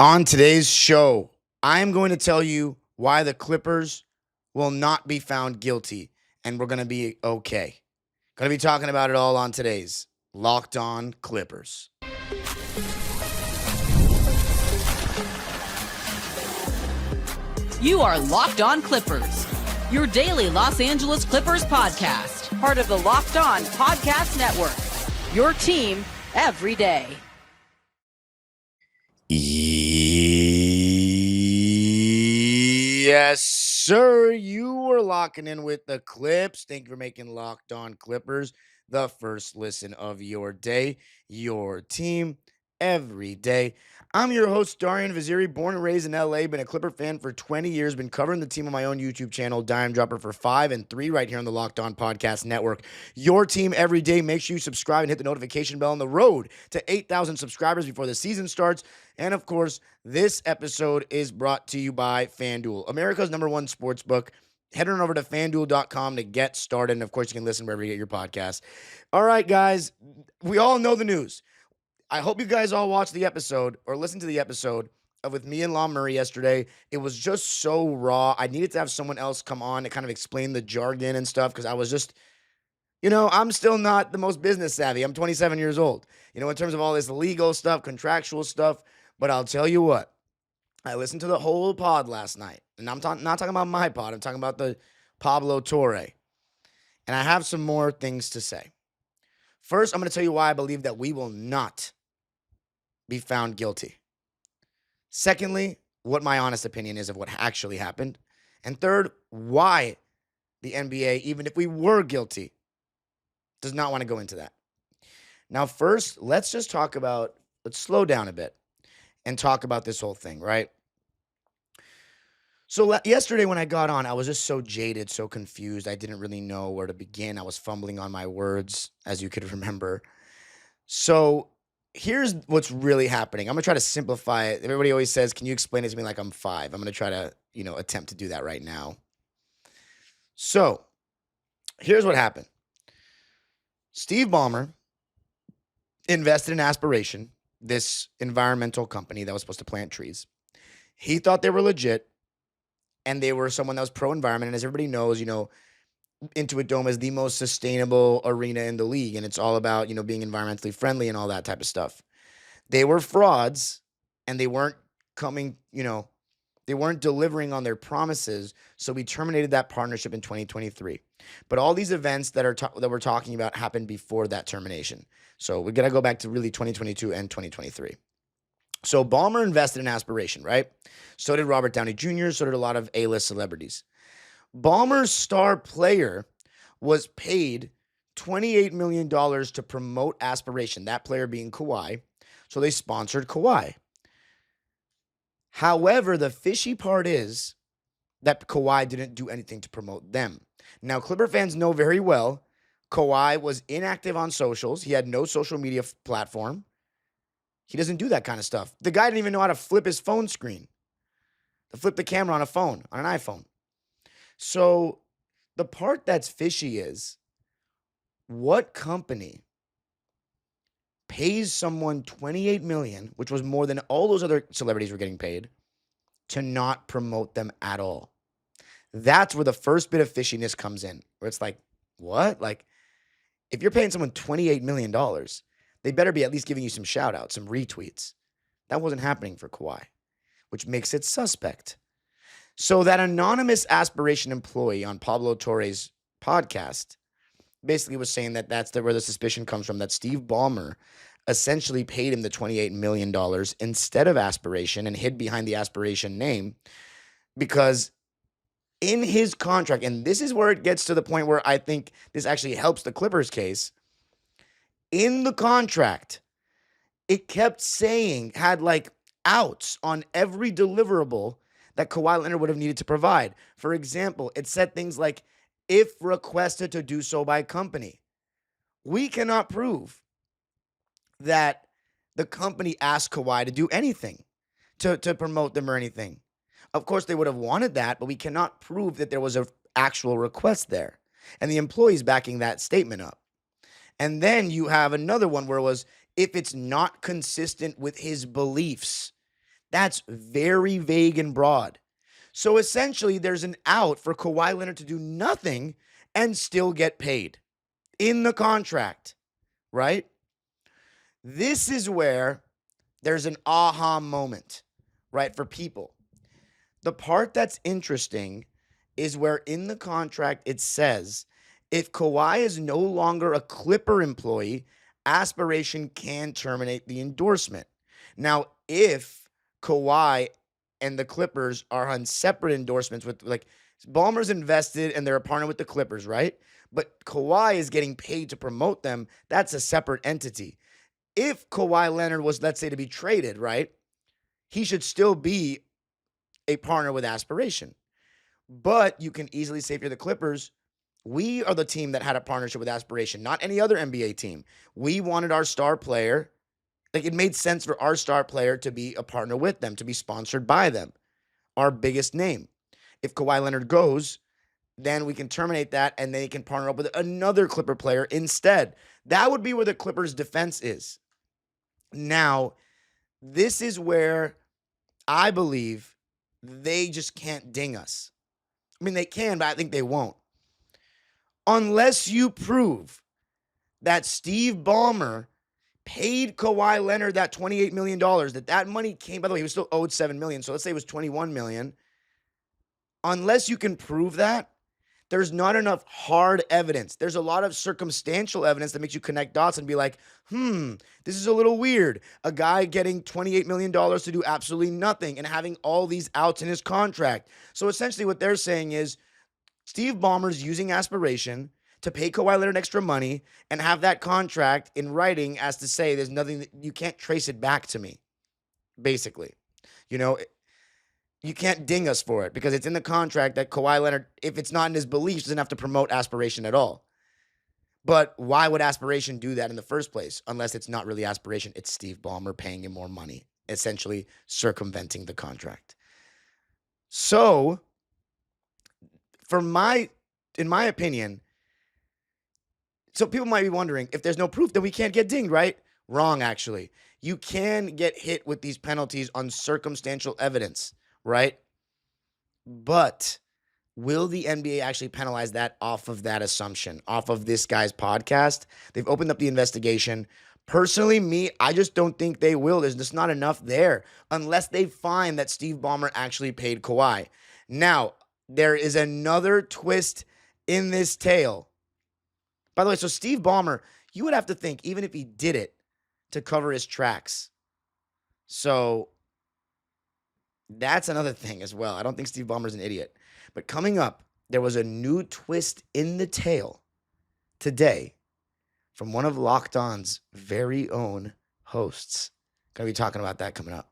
On today's show, I am going to tell you why the Clippers will not be found guilty and we're going to be okay. Going to be talking about it all on today's Locked On Clippers. You are Locked On Clippers, your daily Los Angeles Clippers podcast, part of the Locked On Podcast Network, your team every day. Yes, sir. You are locking in with the Clips. Thank you for making Locked On Clippers the first listen of your day, your team every day. I'm your host, Darian Vaziri, born and raised in LA, been a Clipper fan for 20 years, been covering the team on my own YouTube channel, Dime Dropper, for 5 and 3 right here on the Locked On Podcast Network. Your team every day. Make sure you subscribe and hit the notification bell on the road to 8,000 subscribers before the season starts. And of course, this episode is brought to you by FanDuel, America's #1 sports book. Head on over to FanDuel.com to get started. And of course, you can listen wherever you get your podcast. All right, guys, we all know the news. I hope you guys all watched the episode or listened to the episode with me and Law Murray yesterday. It was just so raw. I needed to have someone else come on to kind of explain the jargon and stuff because I was just, I'm still not the most business savvy. I'm 27 years old, in terms of all this legal stuff, contractual stuff. But I'll tell you what, I listened to the whole pod last night. And I'm not talking about my pod. I'm talking about the Pablo Torre. And I have some more things to say. First, I'm going to tell you why I believe that we will not be found guilty. Secondly, what my honest opinion is of what actually happened. And third, why the NBA, even if we were guilty, does not want to go into that. Now, first, let's slow down a bit and talk about this whole thing, right? So yesterday when I got on, I was just so jaded, so confused. I didn't really know where to begin. I was fumbling on my words, as you could remember. So here's what's really happening. I'm going to try to simplify it. Everybody always says, can you explain it to me like I'm 5? I'm going to try to, attempt to do that right now. So here's what happened. Steve Ballmer invested in Aspiration, this environmental company that was supposed to plant trees. He thought they were legit. And they were someone that was pro-environment. And as everybody knows, Intuit Dome is the most sustainable arena in the league. And it's all about, being environmentally friendly and all that type of stuff. They were frauds and they weren't they weren't delivering on their promises. So we terminated that partnership in 2023. But all these events that we're talking about happened before that termination. So we got to go back to really 2022 and 2023. So Ballmer invested in Aspiration, right? So did Robert Downey Jr., so did a lot of A-list celebrities. Ballmer's star player was paid $28 million to promote Aspiration, that player being Kawhi. So they sponsored Kawhi. However, the fishy part is that Kawhi didn't do anything to promote them. Now, Clipper fans know very well Kawhi was inactive on socials. He had no social media platform. He doesn't do that kind of stuff. The guy didn't even know how to flip his phone screen, to flip the camera on a phone, on an iPhone. So the part that's fishy is what company pays someone $28 million, which was more than all those other celebrities were getting paid, to not promote them at all? That's where the first bit of fishiness comes in, where it's like, what? Like, if you're paying someone $28 million, they better be at least giving you some shout outs, some retweets. That wasn't happening for Kawhi, which makes it suspect. So that anonymous Aspiration employee on Pablo Torre's podcast basically was saying that that's where the suspicion comes from, that Steve Ballmer essentially paid him the $28 million instead of Aspiration and hid behind the Aspiration name because in his contract, and this is where it gets to the point where I think this actually helps the Clippers case, in the contract, it kept saying, had like outs on every deliverable that Kawhi Leonard would have needed to provide. For example, it said things like, if requested to do so by company. We cannot prove that the company asked Kawhi to do anything, to promote them or anything. Of course, they would have wanted that, but we cannot prove that there was an actual request there. And the employee's backing that statement up. And then you have another one where it was, if it's not consistent with his beliefs, That's very vague and broad. So essentially, there's an out for Kawhi Leonard to do nothing and still get paid in the contract, right? This is where there's an aha moment, right, for people. The part that's interesting is where in the contract it says if Kawhi is no longer a Clipper employee, Aspiration can terminate the endorsement. Now, if Kawhi and the Clippers are on separate endorsements with like Ballmer's invested and they're a partner with the Clippers, right? But Kawhi is getting paid to promote them. That's a separate entity. If Kawhi Leonard was, let's say, to be traded, right? He should still be a partner with Aspiration. But you can easily say if you're the Clippers, we are the team that had a partnership with Aspiration, not any other NBA team. We wanted our star player, like it made sense for our star player to be a partner with them, to be sponsored by them, our biggest name. If Kawhi Leonard goes, then we can terminate that and they can partner up with another Clipper player instead. That would be where the Clippers' defense is. Now, this is where I believe they just can't ding us. I mean, they can, but I think they won't. Unless you prove that Steve Ballmer paid Kawhi Leonard that $28 million, that money came, by the way, he was still owed $7 million, so let's say it was $21 million. Unless you can prove that, there's not enough hard evidence. There's a lot of circumstantial evidence that makes you connect dots and be like, this is a little weird. A guy getting $28 million to do absolutely nothing and having all these outs in his contract. So essentially what they're saying is Steve Ballmer's using Aspiration to pay Kawhi Leonard extra money and have that contract in writing as to say there's nothing that you can't trace it back to me, basically. You know, you can't ding us for it because it's in the contract that Kawhi Leonard, if it's not in his beliefs, doesn't have to promote Aspiration at all. But why would Aspiration do that in the first place? Unless it's not really Aspiration, it's Steve Ballmer paying him more money, essentially circumventing the contract. So, in my opinion, so people might be wondering, if there's no proof, then we can't get dinged, right? Wrong, actually. You can get hit with these penalties on circumstantial evidence, right? But will the NBA actually penalize that off of that assumption, off of this guy's podcast? They've opened up the investigation. Personally, I just don't think they will. There's just not enough there unless they find that Steve Ballmer actually paid Kawhi. Now, there is another twist in this tale. By the way, so Steve Ballmer, you would have to think, even if he did it, to cover his tracks. So that's another thing as well. I don't think Steve Ballmer's an idiot. But coming up, there was a new twist in the tale today from one of Locked On's very own hosts. Going to be talking about that coming up.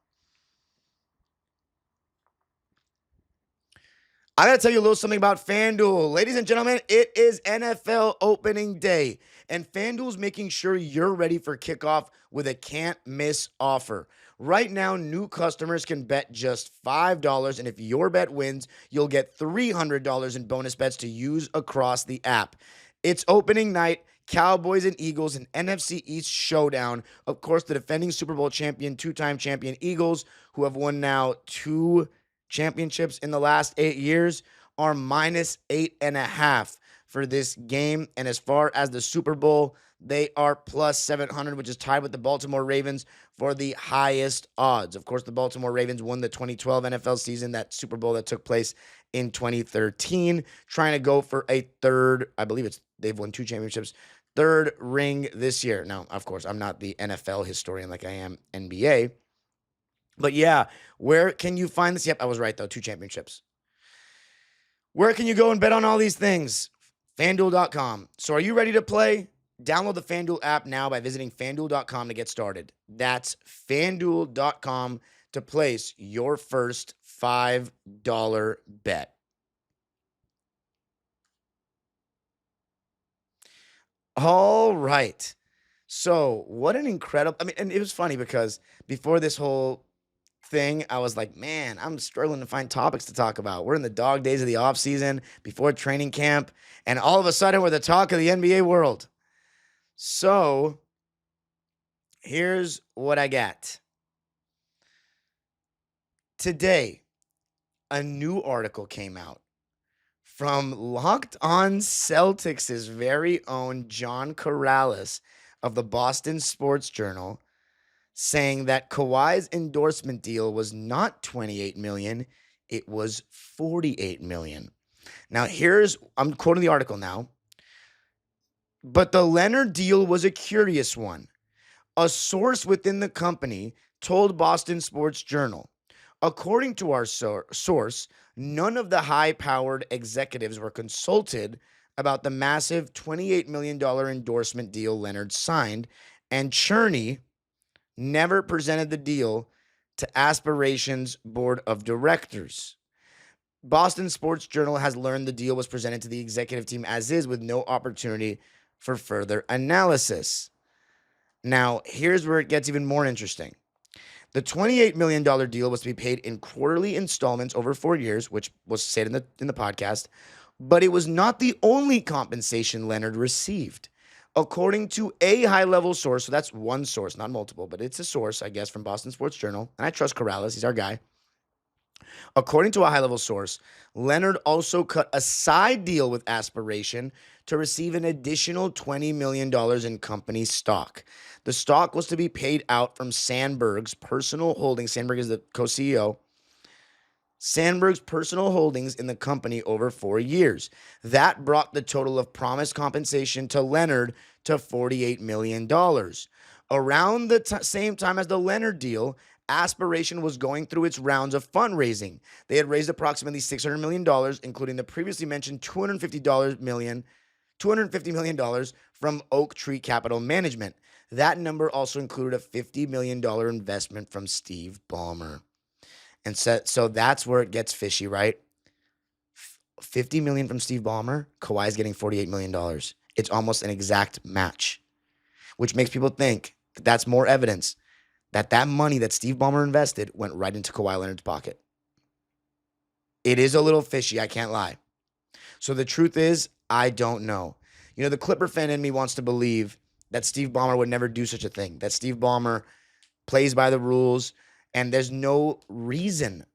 I got to tell you a little something about FanDuel. Ladies and gentlemen, it is NFL opening day, and FanDuel's making sure you're ready for kickoff with a can't-miss offer. Right now, new customers can bet just $5, and if your bet wins, you'll get $300 in bonus bets to use across the app. It's opening night, Cowboys and Eagles, an NFC East showdown. Of course, the defending Super Bowl champion, two-time champion Eagles, who have won now 2 championships in the last 8 years, are -8.5 for this game. And as far as the Super Bowl, they are +700, which is tied with the Baltimore Ravens for the highest odds. Of course, the Baltimore Ravens won the 2012 NFL season, that Super Bowl that took place in 2013, trying to go for a third, I believe they've won 2 championships, third ring this year. Now, of course, I'm not the NFL historian like I am NBA. But yeah, where can you find this? Yep, I was right, though. 2 championships. Where can you go and bet on all these things? FanDuel.com. So are you ready to play? Download the FanDuel app now by visiting FanDuel.com to get started. That's FanDuel.com to place your first $5 bet. All right. So what an incredible, and it was funny because before this whole thing, I was like, man, I'm struggling to find topics to talk about. We're in the dog days of the offseason, before training camp, and all of a sudden we're the talk of the NBA world. So here's what I got. Today, a new article came out from Locked On Celtics' very own John Karalis of the Boston Sports Journal, saying that Kawhi's endorsement deal was not $28 million, it was $48 million. Now, I'm quoting the article now, but the Leonard deal was a curious one. A source within the company told Boston Sports Journal, according to our source, none of the high-powered executives were consulted about the massive $28 million endorsement deal Leonard signed, and Cherney never presented the deal to Aspiration's board of directors. Boston Sports Journal has learned the deal was presented to the executive team as is, with no opportunity for further analysis. Now, here's where it gets even more interesting. The $28 million deal was to be paid in quarterly installments over 4 years, which was said in the podcast, but it was not the only compensation Leonard received. According to a high-level source, so that's one source, not multiple, but it's a source, I guess, from Boston Sports Journal, and I trust Karalis, he's our guy. According to a high-level source, Leonard also cut a side deal with Aspiration to receive an additional $20 million in company stock. The stock was to be paid out from Sandberg's personal holdings. Sandberg is the co-CEO. Sandberg's personal holdings in the company over 4 years. That brought the total of promised compensation to Leonard to $48 million. Around the same time as the Leonard deal, Aspiration was going through its rounds of fundraising. They had raised approximately $600 million, including the previously mentioned $250 million from Oak Tree Capital Management. That number also included a $50 million investment from Steve Ballmer. And so that's where it gets fishy, right? $50 million from Steve Ballmer, Kawhi's getting $48 million. It's almost an exact match, which makes people think that that's more evidence that money that Steve Ballmer invested went right into Kawhi Leonard's pocket. It is a little fishy, I can't lie. So the truth is, I don't know. You know, the Clipper fan in me wants to believe that Steve Ballmer would never do such a thing, that Steve Ballmer plays by the rules, and there's no reason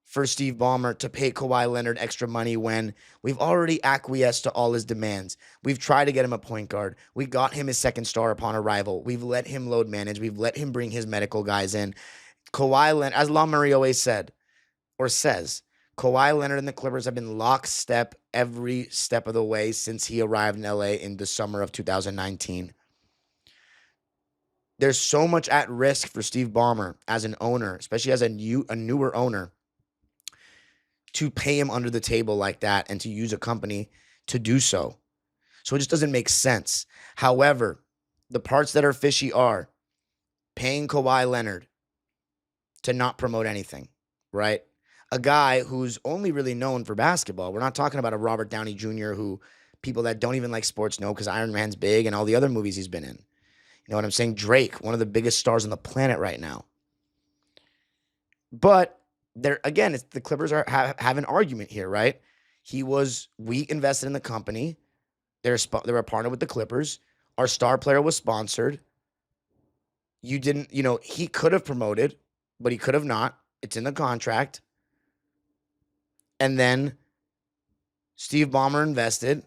for Steve Ballmer to pay Kawhi Leonard extra money when we've already acquiesced to all his demands. We've tried to get him a point guard. We got him his second star upon arrival. We've let him load manage. We've let him bring his medical guys in. Kawhi Leonard, as Lon Murray always said, or says, Kawhi Leonard and the Clippers have been lockstep every step of the way since he arrived in LA in the summer of 2019. There's so much at risk for Steve Ballmer as an owner, especially as a newer owner, to pay him under the table like that and to use a company to do so. So it just doesn't make sense. However, the parts that are fishy are paying Kawhi Leonard to not promote anything, right? A guy who's only really known for basketball. We're not talking about a Robert Downey Jr. who people that don't even like sports know because Iron Man's big and all the other movies he's been in. You know what I'm saying? Drake, one of the biggest stars on the planet right now. But there again, the Clippers have an argument here, right? We invested in the company. They were a partner with the Clippers. Our star player was sponsored. He could have promoted, but he could have not. It's in the contract. And then Steve Ballmer invested.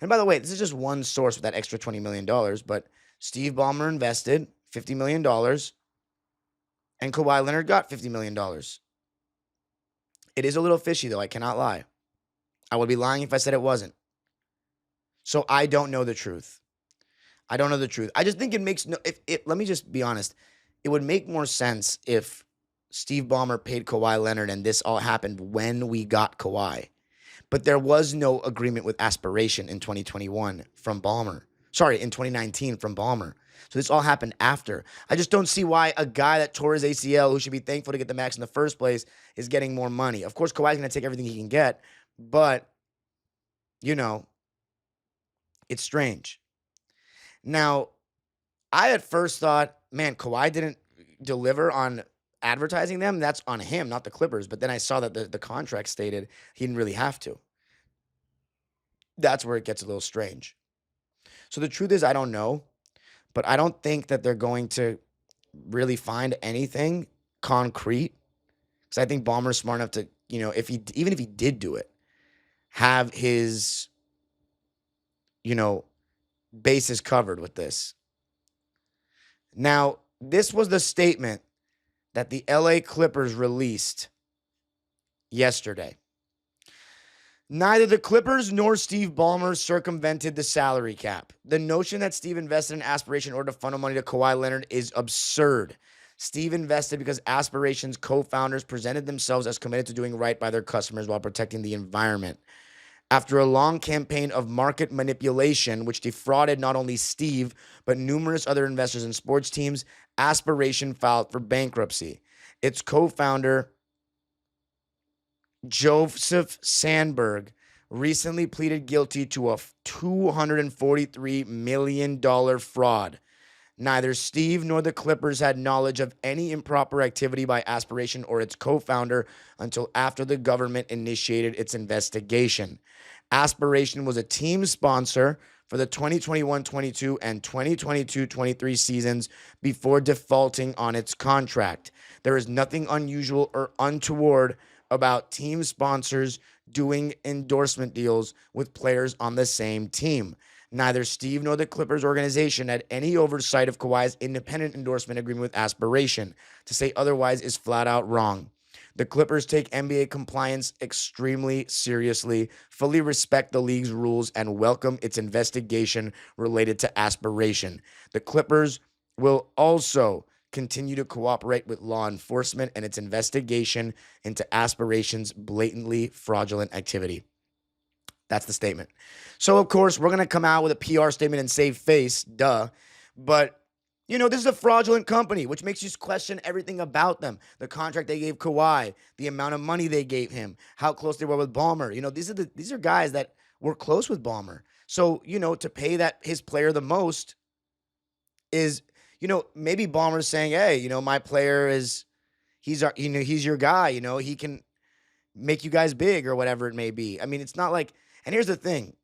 And by the way, this is just one source with that extra $20 million, but Steve Ballmer invested $50 million and Kawhi Leonard got $50 million. It is a little fishy, though. I cannot lie. I would be lying if I said it wasn't. So I don't know the truth. I don't know the truth. I just think it makes let me just be honest. It would make more sense if Steve Ballmer paid Kawhi Leonard and this all happened when we got Kawhi. But there was no agreement with Aspiration in 2021 from Ballmer. Sorry, in 2019 from Ballmer. So this all happened after. I just don't see why a guy that tore his ACL, who should be thankful to get the max in the first place, is getting more money. Of course, Kawhi's going to take everything he can get, but, it's strange. Now, I at first thought, man, Kawhi didn't deliver on advertising them. That's on him, not the Clippers. But then I saw that the contract stated he didn't really have to. That's where it gets a little strange. So the truth is, I don't know. But I don't think that they're going to really find anything concrete Because I think Ballmer's smart enough to, even if he did do it, have his, you know, bases covered with this. Now, this was the statement that the LA Clippers released yesterday. Neither the Clippers nor Steve Ballmer circumvented the salary cap. The notion that Steve invested in Aspiration in order to funnel money to Kawhi Leonard is absurd. Steve invested because Aspiration's co-founders presented themselves as committed to doing right by their customers while protecting the environment. After a long campaign of market manipulation, which defrauded not only Steve, but numerous other investors in sports teams, Aspiration filed for bankruptcy. Its co-founder, Joseph Sandberg, recently pleaded guilty to a $243 million fraud. Neither Steve nor the Clippers had knowledge of any improper activity by Aspiration or its co-founder until after the government initiated its investigation. Aspiration was a team sponsor for the 2021-22 and 2022-23 seasons before defaulting on its contract. There is nothing unusual or untoward about team sponsors doing endorsement deals with players on the same team. Neither Steve nor the Clippers organization had any oversight of Kawhi's independent endorsement agreement with Aspiration. To say otherwise is flat out wrong. The Clippers take NBA compliance extremely seriously, fully respect the league's rules, and welcome its investigation related to Aspiration. The Clippers will also continue to cooperate with law enforcement and its investigation into Aspiration's blatantly fraudulent activity. That's the statement. So, of course, we're going to come out with a PR statement and save face, duh. But, this is a fraudulent company, which makes you question everything about them. The contract they gave Kawhi, the amount of money they gave him, how close they were with Ballmer. These are guys that were close with Ballmer. So, to pay his player the most is, maybe Ballmer's saying, hey, my player he's your guy, he can make you guys big or whatever it may be. I mean, it's not like, and here's the thing,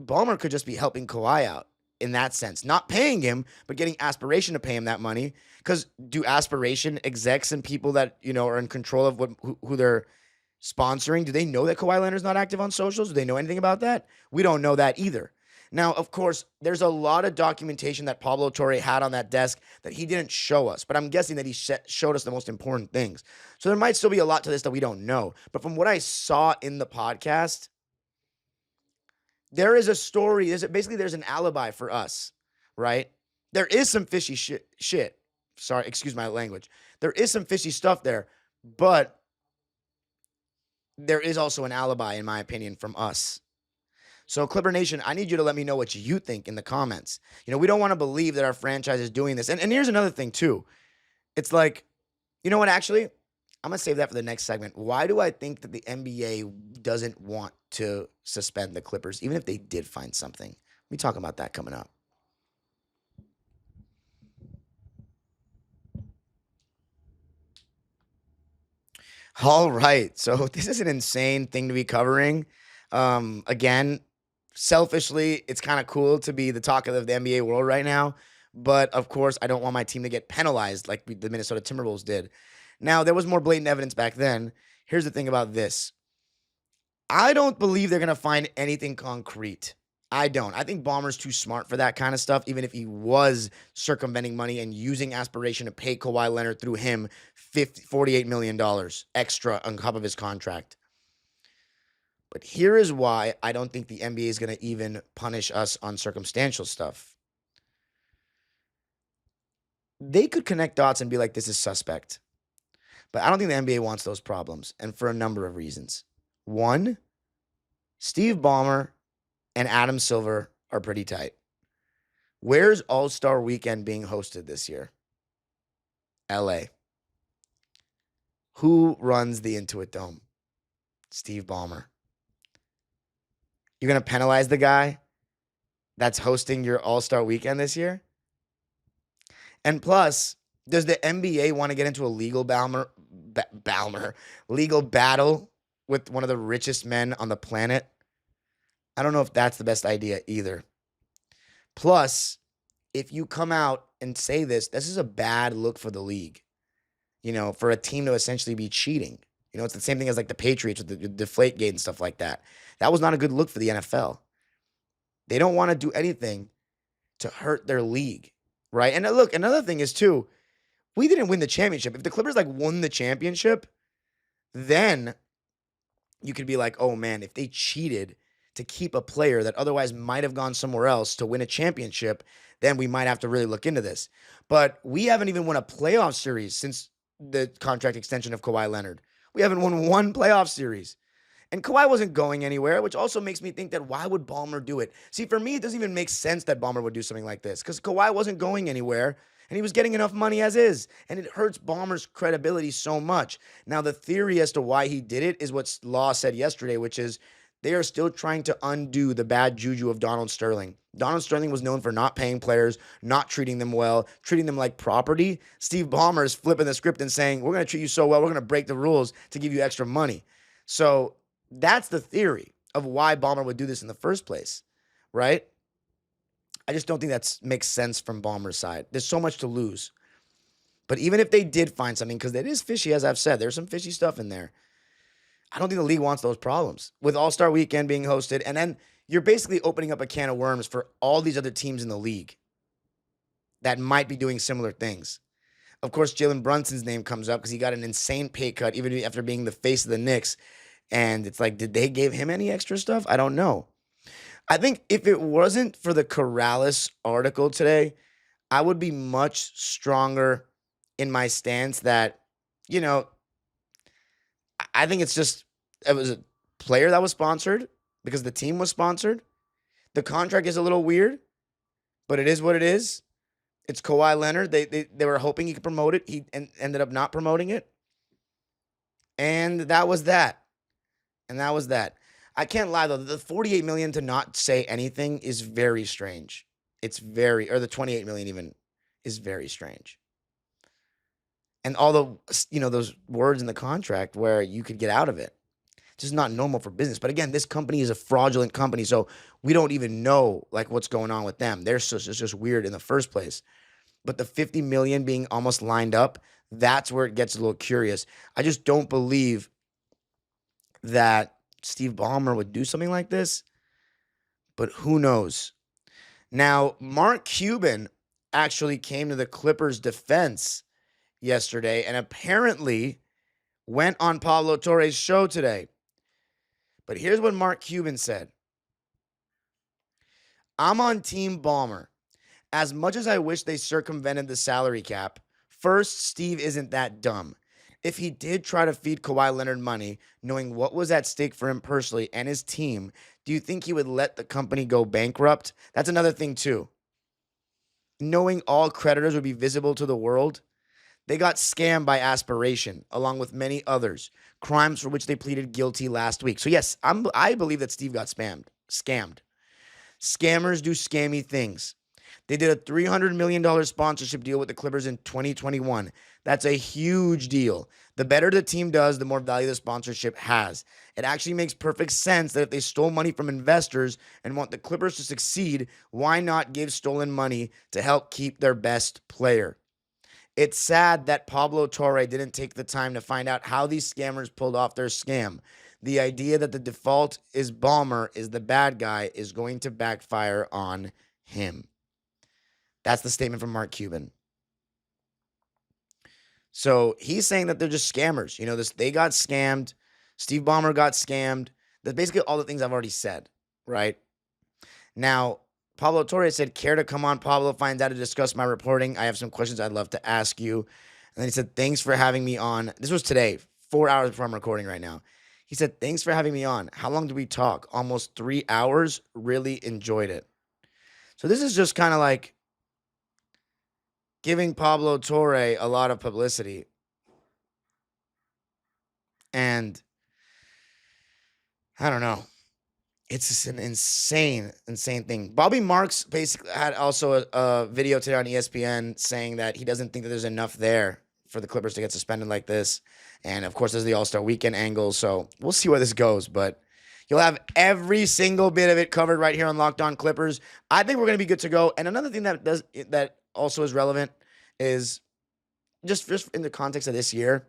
Ballmer could just be helping Kawhi out in that sense, not paying him, but getting Aspiration to pay him that money. Because do Aspiration execs and people that, are in control of who they're sponsoring, do they know that Kawhi Leonard's not active on socials? Do they know anything about that? We don't know that either. Now, of course, there's a lot of documentation that Pablo Torre had on that desk that he didn't show us, but I'm guessing that he showed us the most important things. So there might still be a lot to this that we don't know. But from what I saw in the podcast, there is a story. There's an alibi for us, right? There is some fishy shit. Sorry, excuse my language. There is some fishy stuff there, but there is also an alibi, in my opinion, from us. So, Clipper Nation, I need you to let me know what you think in the comments. We don't want to believe that our franchise is doing this. And here's another thing, too. It's like, you know what, actually? I'm going to save that for the next segment. Why do I think that the NBA doesn't want to suspend the Clippers, even if they did find something? We talk about that coming up. All right. So, this is an insane thing to be covering. Again, selfishly, it's kind of cool to be the talk of the NBA world right now. But, of course, I don't want my team to get penalized like the Minnesota Timberwolves did. Now, there was more blatant evidence back then. Here's the thing about this. I don't believe they're going to find anything concrete. I don't. I think Ballmer's too smart for that kind of stuff, even if he was circumventing money and using Aspiration to pay Kawhi Leonard through him $48 million extra on top of his contract. But here is why I don't think the NBA is going to even punish us on circumstantial stuff. They could connect dots and be like, this is suspect. But I don't think the NBA wants those problems, and for a number of reasons. One, Steve Ballmer and Adam Silver are pretty tight. Where's All-Star Weekend being hosted this year? LA. Who runs the Intuit Dome? Steve Ballmer. You're going to penalize the guy that's hosting your All-Star Weekend this year? And plus, does the NBA want to get into a legal legal battle with one of the richest men on the planet? I don't know if that's the best idea either. Plus, if you come out and say this is a bad look for the league. for a team to essentially be cheating. It's the same thing as like the Patriots with the deflate gate and stuff like that. That was not a good look for the NFL. They don't want to do anything to hurt their league, right? And look, another thing is too, we didn't win the championship. If the Clippers like won the championship, then you could be like, oh man, if they cheated to keep a player that otherwise might have gone somewhere else to win a championship, then we might have to really look into this. But we haven't even won a playoff series since the contract extension of Kawhi Leonard. We haven't won one playoff series. And Kawhi wasn't going anywhere, which also makes me think that why would Ballmer do it? See, for me, it doesn't even make sense that Ballmer would do something like this because Kawhi wasn't going anywhere and he was getting enough money as is. And it hurts Ballmer's credibility so much. Now, the theory as to why he did it is what Law said yesterday, which is they are still trying to undo the bad juju of Donald Sterling. Donald Sterling was known for not paying players, not treating them well, treating them like property. Steve Ballmer is flipping the script and saying, we're going to treat you so well, we're going to break the rules to give you extra money. So that's the theory of why Ballmer would do this in the first place, right? I just don't think that makes sense from Ballmer's side. There's so much to lose. But even if they did find something, because it is fishy, as I've said, there's some fishy stuff in there. I don't think the league wants those problems. With All-Star Weekend being hosted, and then you're basically opening up a can of worms for all these other teams in the league that might be doing similar things. Of course, Jalen Brunson's name comes up because he got an insane pay cut even after being the face of the Knicks. And it's like, did they give him any extra stuff? I don't know. I think if it wasn't for the Karalis article today, I would be much stronger in my stance that, I think it was a player that was sponsored because the team was sponsored. The contract is a little weird, but it is what it is. It's Kawhi Leonard. They were hoping he could promote it. He ended up not promoting it. And that was that. I can't lie though. The $48 million to not say anything is very strange. Or the $28 million even is very strange. And all those words in the contract where you could get out of it, it's just not normal for business. But again, this company is a fraudulent company, so we don't even know like what's going on with them. It's just weird in the first place. But the $50 million being almost lined up, that's where it gets a little curious. I just don't believe that Steve Ballmer would do something like this, but who knows? Now, Mark Cuban actually came to the Clippers' defense yesterday and apparently went on Pablo Torre's show today. But here's what Mark Cuban said. I'm on Team Ballmer. As much as I wish they circumvented the salary cap, first, Steve isn't that dumb. If he did try to feed Kawhi Leonard money, knowing what was at stake for him personally and his team, do you think he would let the company go bankrupt? That's another thing too. Knowing all creditors would be visible to the world, they got scammed by Aspiration, along with many others, crimes for which they pleaded guilty last week. So yes, I believe that Steve got scammed. Scammers do scammy things. They did a $300 million sponsorship deal with the Clippers in 2021. That's a huge deal. The better the team does, the more value the sponsorship has. It actually makes perfect sense that if they stole money from investors and want the Clippers to succeed, why not give stolen money to help keep their best player? It's sad that Pablo Torre didn't take the time to find out how these scammers pulled off their scam. The idea that the default is Ballmer is the bad guy is going to backfire on him. That's the statement from Mark Cuban. So he's saying that they're just scammers. They got scammed. Steve Ballmer got scammed. That's basically all the things I've already said, right? Now, Pablo Torre said, care to come on, Pablo, finds out to discuss my reporting. I have some questions I'd love to ask you. And then he said, thanks for having me on. This was today, 4 hours before I'm recording right now. He said, thanks for having me on. How long did we talk? Almost 3 hours. Really enjoyed it. So this is just kind of like giving Pablo Torre a lot of publicity. And I don't know. It's just an insane thing. Bobby Marks basically had also a video today on ESPN saying that he doesn't think that there's enough there for the Clippers to get suspended like this. And of course, there's the All-Star Weekend angle. So we'll see where this goes. But you'll have every single bit of it covered right here on Locked On Clippers. I think we're going to be good to go. And another thing that also is relevant is just in the context of this year,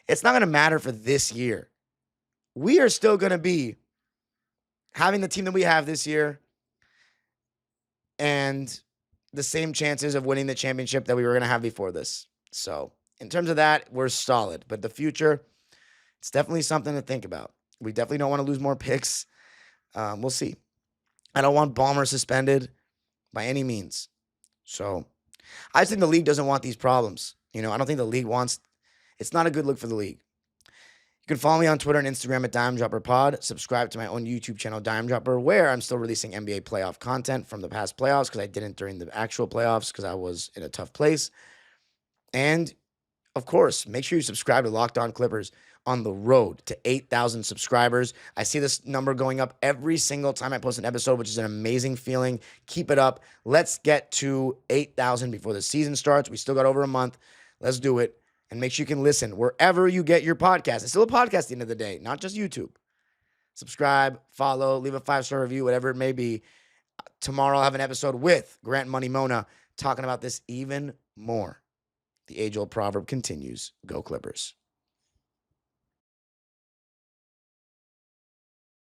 it's not going to matter for this year. We are still going to be having the team that we have this year and the same chances of winning the championship that we were going to have before this. So, in terms of that, we're solid. But the future, it's definitely something to think about. We definitely don't want to lose more picks. We'll see. I don't want Ballmer suspended by any means. So, I just think the league doesn't want these problems. I don't think the league wants. It's not a good look for the league. You can follow me on Twitter and Instagram at DimeDropperPod. Subscribe to my own YouTube channel, Dime Dropper, where I'm still releasing NBA playoff content from the past playoffs because I didn't during the actual playoffs because I was in a tough place. And, of course, make sure you subscribe to Locked On Clippers on the road to 8,000 subscribers. I see this number going up every single time I post an episode, which is an amazing feeling. Keep it up. Let's get to 8,000 before the season starts. We still got over a month. Let's do it. And make sure you can listen wherever you get your podcast. It's still a podcast at the end of the day, not just YouTube. Subscribe, follow, leave a 5-star review, whatever it may be. Tomorrow I'll have an episode with Grant Money Mona talking about this even more. The age-old proverb continues. Go Clippers.